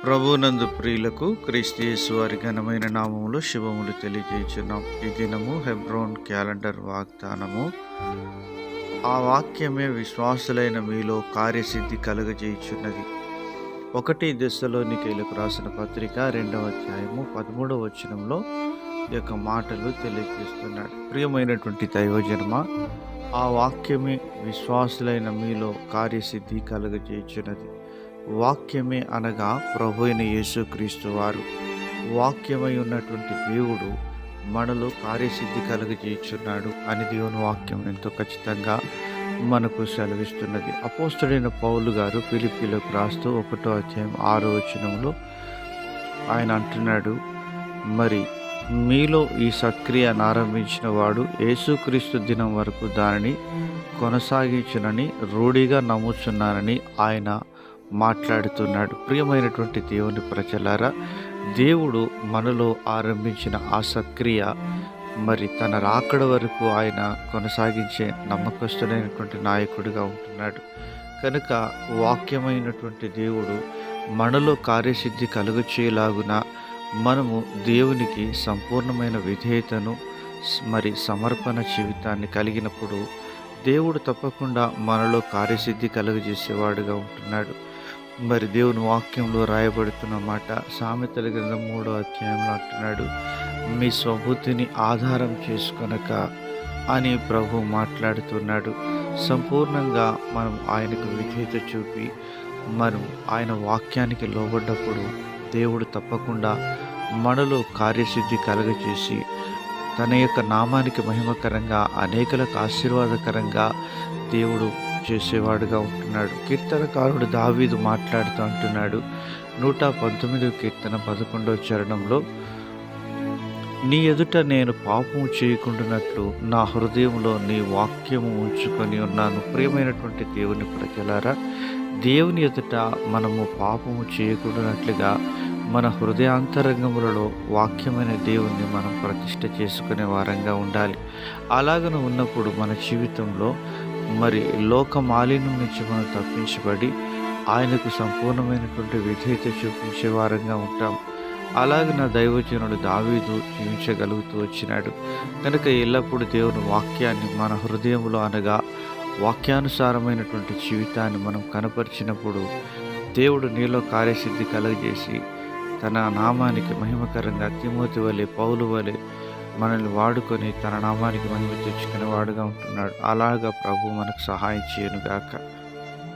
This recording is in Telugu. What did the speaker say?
ప్రభునందు ప్రియులకు క్రీస్తు యేసు వారి ఘనమైన నామములో శుభములు తెలియజేయుచున్నాం. ఈ దినము హెబ్రోన్ క్యాలెండర్ వాగ్దానము. ఆ వాక్యమే విశ్వాసులైన మీలో కార్యసిద్ధి కలుగజేయుచున్నది. 1 దెస్సలోనికీయులకు రాసిన పత్రిక 2వ అధ్యాయము 13వ వచనంలో ఈ యొక్క మాటలు తెలియజేస్తున్నాడు. ప్రియమైనటువంటి దైవజనమా, ఆ వాక్యమే విశ్వాసులైన మీలో కార్యసిద్ధి కలుగజేయుచున్నది. వాక్యమే అనగా ప్రభు అయిన యేసుక్రీస్తు వారు. వాక్యమై ఉన్నటువంటి దేవుడు మనలో కార్యసిద్ధి కలుగజేయుచున్నాడు అని దేవుని వాక్యం ఎంతో ఖచ్చితంగా మనకు సెలవిస్తున్నది. అపోస్తలుడైన పౌలు గారు ఫిలిప్పీలకు రాస్తూ 1వ అధ్యాయం 6వ వచనంలో ఆయన అంటున్నాడు, మరి మీలో ఈ సత్క్రియను ఆరంభించిన వాడు యేసుక్రీస్తు దినం వరకు దానిని కొనసాగించునని రూఢిగా నమ్ముచున్నానని ఆయన మాట్లాడుతున్నాడు. ప్రియమైనటువంటి దేవుని ప్రజలారా, దేవుడు మనలో ఆరంభించిన ఆ సత్క్రియ మరి తన రాకడ వరకు ఆయన కొనసాగించే నమ్మకస్తుడైనటువంటి నాయకుడిగా ఉంటున్నాడు. కనుక వాక్యమైనటువంటి దేవుడు మనలో కార్యసిద్ధి కలుగచేలాగున మనము దేవునికి సంపూర్ణమైన విధేయతను మరి సమర్పణ జీవితాన్ని కలిగినప్పుడు దేవుడు తప్పకుండా మనలో కార్యసిద్ధి కలుగజేసేవాడుగా ఉంటున్నాడు. మరి దేవుని వాక్యంలో రాయబడుతున్న మాట సామెతల గ్రంథం 3వ అధ్యాయంలో అంటున్నాడు, మీ స్వబుద్ధిని ఆధారం చేసుకొనక అని ప్రభు మాట్లాడుతున్నాడు. సంపూర్ణంగా మనం ఆయనకు విధేయత చూపి మనం ఆయన వాక్యానికి లోబడ్డప్పుడు దేవుడు తప్పకుండా మనలో కార్యసిద్ధి కలుగజేసి తన యొక్క నామానికి మహిమకరంగా అనేకులకు ఆశీర్వాదకరంగా దేవుడు చేసేవాడుగా ఉంటున్నాడు. కీర్తనకారుడు దావీదు మాట్లాడుతూ అంటున్నాడు, 119వ కీర్తన 11వ చరణంలో, నీ ఎదుట నేను పాపము చేయకుండానట్లు నా హృదయంలో నీ వాక్యము ఉంచుకొని ఉన్నాను. ప్రియమైనటువంటి దేవుని ప్రజలారా, దేవుని ఎదుట మనము పాపము చేయకుండానట్లుగా మన హృదయాంతరంగములలో వాక్యమైన దేవుణ్ణి మనం ప్రతిష్ఠ చేసుకునే వారంగా ఉండాలి. అలాగను ఉన్నప్పుడు మన జీవితంలో మరి లోక మాలిన్యం నుంచి మనం తప్పించబడి ఆయనకు సంపూర్ణమైనటువంటి విధేయత చూపించే వారంగా ఉంటాం. అలాగే నా దైవజనుడు దావీదు జీవించగలుగుతూ వచ్చినాడు. కనుక ఎల్లప్పుడూ దేవుని వాక్యాన్ని మన హృదయంలో అనగా వాక్యానుసారమైనటువంటి జీవితాన్ని మనం కనపరిచినప్పుడు దేవుడు నీలో కార్యసిద్ధి కలుగజేసి తన నామానికి మహిమకరంగా తిమోతి వలె పౌలు వలె మనల్ని వాడుకొని తన నామానికి మహిమ తెచ్చుకునే వాడుగా ఉంటున్నాడు. అలాగా ప్రభు మనకు సహాయం చేయనుగాక.